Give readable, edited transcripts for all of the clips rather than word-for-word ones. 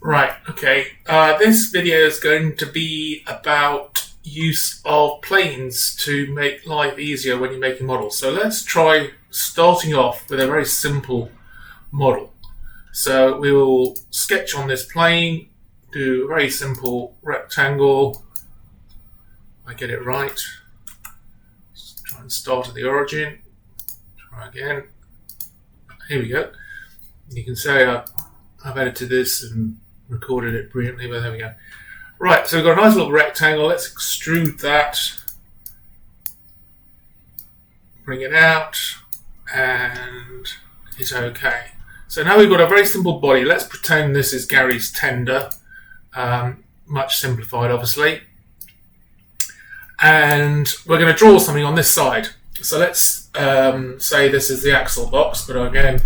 Right, okay. This video is going to be about use of planes to make life easier when you're making models. So let's try starting off with a very simple model. So we will sketch on this plane, do a very simple rectangle. I get it right. Let's try and start at the origin. Try again. Here we go. You can say I've edited this and recorded it brilliantly, but there we go. Right, so we've got a nice little rectangle. Let's extrude that. Bring it out and hit OK. So now we've got a very simple body. Let's pretend this is Gary's tender. Much simplified, obviously. And we're going to draw something on this side. So let's say this is the axle box, but again,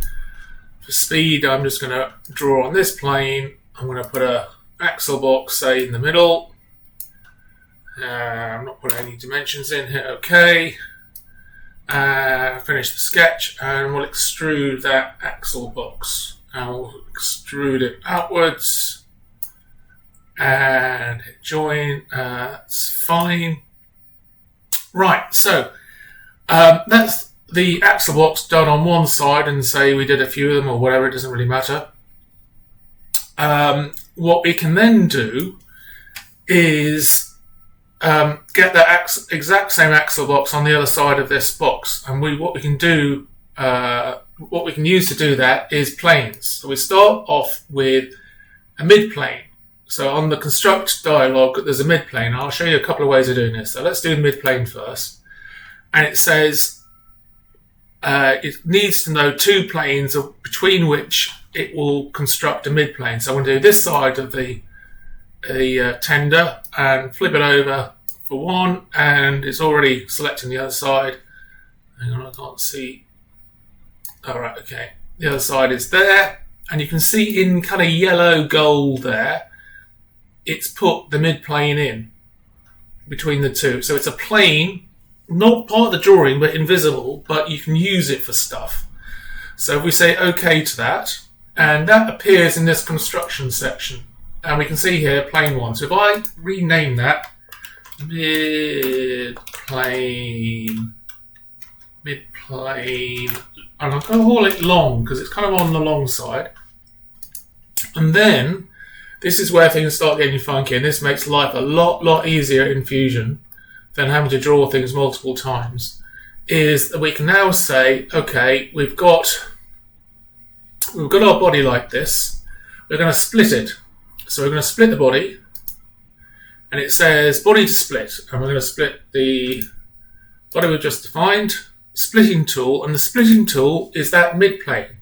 for speed, I'm just going to draw on this plane. I'm going to put a axle box, say, in the middle. I'm not putting any dimensions in here. OK. Finish the sketch, and we'll extrude that axle box. And we'll extrude it outwards. And hit join. That's fine. Right, so that's the axle box done on one side, and say we did a few of them or whatever, it doesn't really matter. What we can then do is get that exact same axle box on the other side of this box, and what we can use to do that is planes. So we start off with a mid-plane. So on the construct dialog, there's a mid-plane. I'll show you a couple of ways of doing this. So let's do the mid-plane first. And it says it needs to know two planes between which it will construct a mid-plane. So I'm going to do this side of the tender and flip it over for one, and it's already selecting the other side. Hang on, I can't see. All right, okay. The other side is there, and you can see in kind of yellow gold there, it's put the mid-plane in between the two. So it's a plane, not part of the drawing, but invisible, but you can use it for stuff. So if we say OK to that, and that appears in this construction section, and we can see here plane one. So if I rename that mid-plane, and I'm going to call it long because it's kind of on the long side, and then this is where things start getting funky, and this makes life a lot easier in Fusion than having to draw things multiple times, is that we can now say, okay, we've got our body like this. We're going to split it. So we're going to split the body, and it says body to split, and we're going to split the body we've just defined, splitting tool, and the splitting tool is that mid-plane.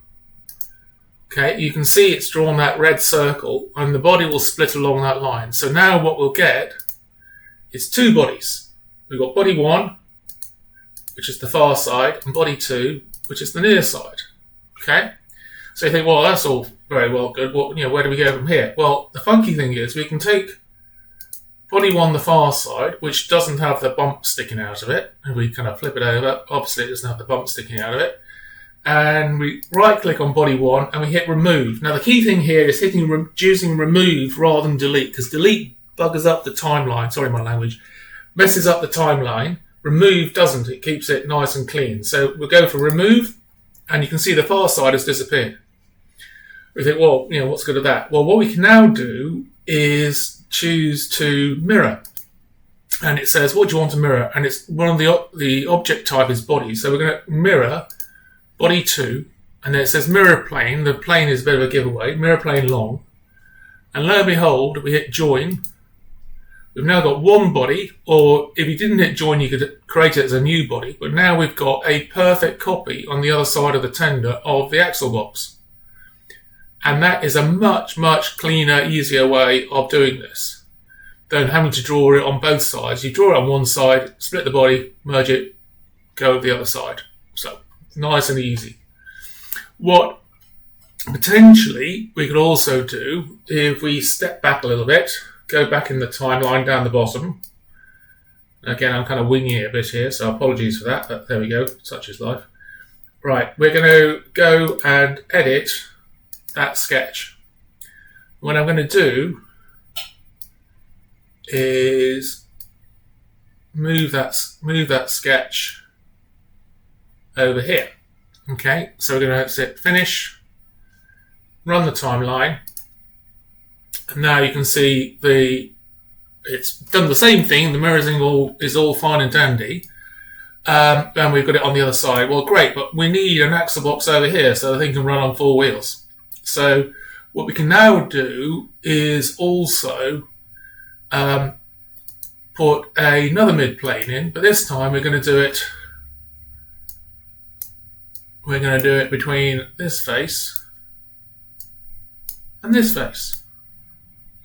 Okay, you can see it's drawn that red circle, and the body will split along that line. So now what we'll get is two bodies. We've got body one, which is the far side, and body two, which is the near side. Okay, so you think, well, that's all very well good. Well, where do we go from here? Well, the funky thing is we can take body one, the far side, which doesn't have the bump sticking out of it, and we kind of flip it over. Obviously, it doesn't have the bump sticking out of it. And we right-click on body one, and we hit remove. Now, the key thing here is choosing remove rather than delete, because delete buggers up the timeline. Sorry, my language. Messes up the timeline. Remove doesn't. It keeps it nice and clean. So we'll go for remove, and you can see the far side has disappeared. We think, well, what's good at that? Well, what we can now do is choose to mirror. And it says, what do you want to mirror? And it's one of the object type is body. So we're going to mirror body 2, and then it says mirror plane. The plane is a bit of a giveaway. Mirror plane long. And lo and behold, we hit join. We've now got one body, or if you didn't hit join, you could create it as a new body. But now we've got a perfect copy on the other side of the tender of the axle box. And that is a much cleaner, easier way of doing this than having to draw it on both sides. You draw it on one side, split the body, merge it, go the other side. So nice and easy. What potentially we could also do, if we step back a little bit, go back in the timeline down the bottom. Again, I'm kind of winging it a bit here, so apologies for that, but there we go, such is life. Right, we're going to go and edit that sketch. What I'm going to do is move that sketch over here. Okay, so we're going to hit finish, run the timeline, and now you can see it's done the same thing. The mirroring is all fine and dandy, and we've got it on the other side. Well, great, but we need an axle box over here so the thing can run on 4 wheels. So what we can now do is also put another mid-plane in, but this time we're going to do it between this face and this face.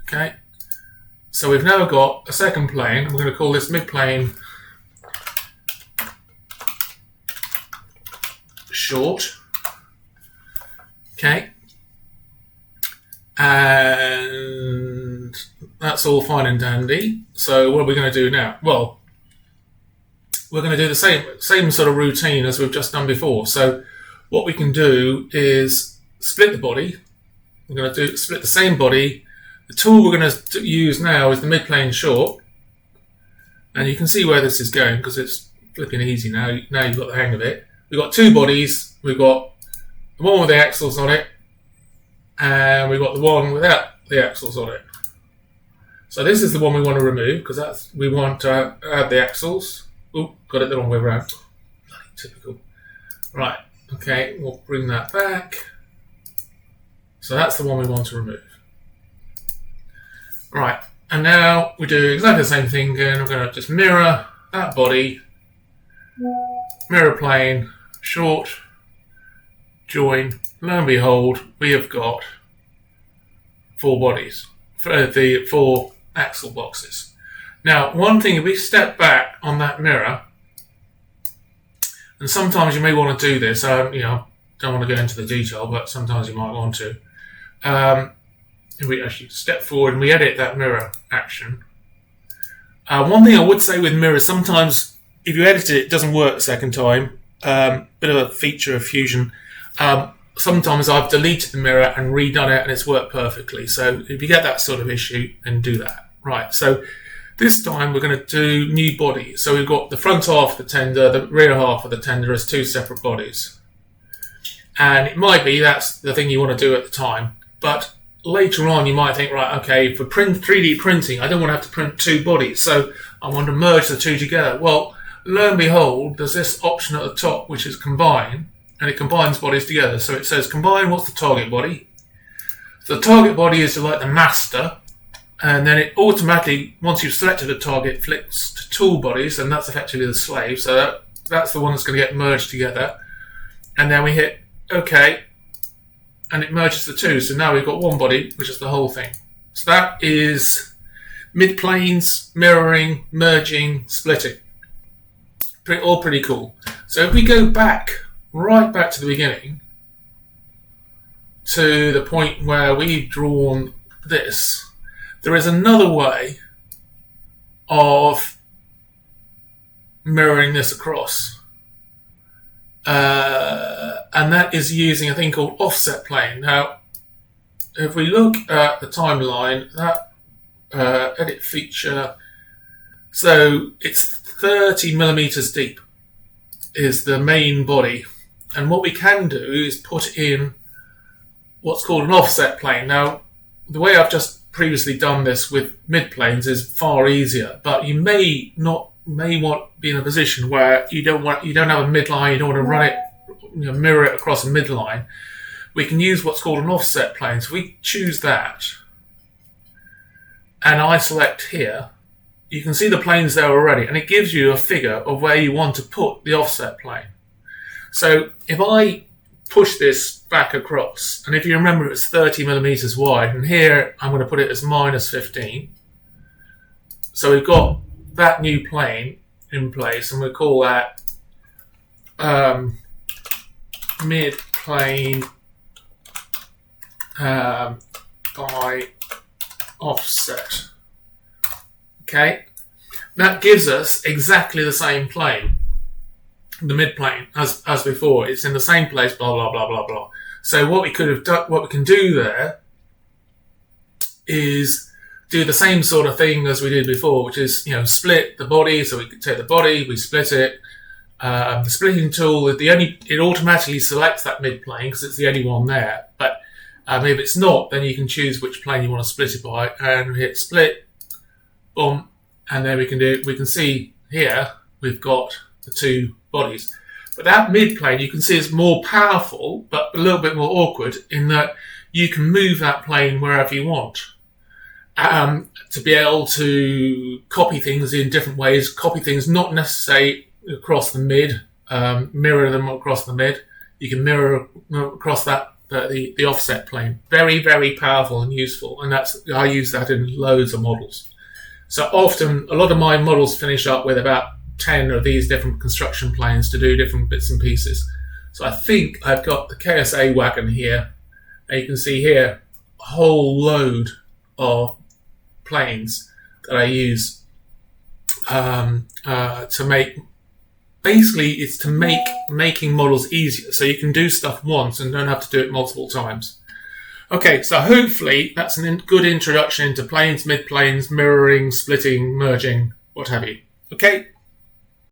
Okay, so we've now got a second plane. We're going to call this mid-plane short. Okay, and that's all fine and dandy. So what are we going to do now? Well, we're going to do the same sort of routine as we've just done before. So what we can do is split the body. We're going to split the same body. The tool we're going to use now is the mid-plane short. And you can see where this is going because it's flipping easy now. Now you've got the hang of it. We've got 2 bodies. We've got the one with the axles on it, and we've got the one without the axles on it. So this is the one we want to remove because we want to add the axles. Oh, got it the wrong way around. Typical. Right. Okay, we'll bring that back. So that's the one we want to remove. Right, and now we do exactly the same thing again. We're going to just mirror that body, mirror plane, short, join. Lo and behold, we have got 4 bodies, for the 4 axle boxes. Now, one thing, if we step back on that mirror, and sometimes you may want to do this, don't want to go into the detail, but sometimes you might want to. If we actually step forward and we edit that mirror action. One thing I would say with mirrors, sometimes if you edit it, it doesn't work the second time. Bit of a feature of Fusion. Sometimes I've deleted the mirror and redone it and it's worked perfectly. So if you get that sort of issue, then do that. Right, so this time we're going to do new body. So we've got the front half of the tender, the rear half of the tender as 2 separate bodies. And it might be that's the thing you want to do at the time. But later on you might think, right, okay, for 3D printing, I don't want to have to print 2 bodies. So I want to merge the 2 together. Well, lo and behold, there's this option at the top, which is combine. And it combines bodies together. So it says combine, what's the target body? So the target body is like the master. And then it automatically, once you've selected a target, flips to tool bodies, and that's effectively the slave. So that's the one that's going to get merged together. And then we hit OK, and it merges the 2. So now we've got 1 body, which is the whole thing. So that is mid-planes, mirroring, merging, splitting. All pretty cool. So if we go back, right back to the beginning, to the point where we've drawn this, there is another way of mirroring this across. And that is using a thing called offset plane. Now, if we look at the timeline, that edit feature, so it's 30 millimeters deep is the main body. And what we can do is put in what's called an offset plane. Now, the way I've just previously done this with mid-planes is far easier, but you may want to be in a position where you don't have a midline, you don't want to run it, mirror it across a midline. We can use what's called an offset plane. So we choose that, and I select here. You can see the planes there already, and it gives you a figure of where you want to put the offset plane. So if I push this back across, and if you remember it's 30 millimeters wide, and here I'm going to put it as minus 15. So we've got that new plane in place, and we'll call that mid-plane by offset. Okay, that gives us exactly the same plane, the mid-plane, as before. It's in the same place, blah, blah, blah, blah, blah. So what we could have done, what we can do there is do the same sort of thing as we did before, which is, split the body. So we could take the body, we split it. The splitting tool, it automatically selects that mid plane because it's the only one there. But if it's not, then you can choose which plane you want to split it by, and hit split, boom, and then we can see here we've got the two bodies. But that mid plane, you can see, is more powerful, but a little bit more awkward in that you can move that plane wherever you want. To be able to copy things in different ways, copy things not necessarily across the mid, mirror them across the mid. You can mirror across the offset plane. Very, very powerful and useful, and I use that in loads of models. So often, a lot of my models finish up with about 10 of these different construction planes to do different bits and pieces. So I think I've got the KSA wagon here, and you can see here a whole load of planes that I use to make. Basically, it's to make making models easier, so you can do stuff once and don't have to do it multiple times. Okay, so hopefully that's a good introduction into planes, mid-planes, mirroring, splitting, merging, what have you. Okay.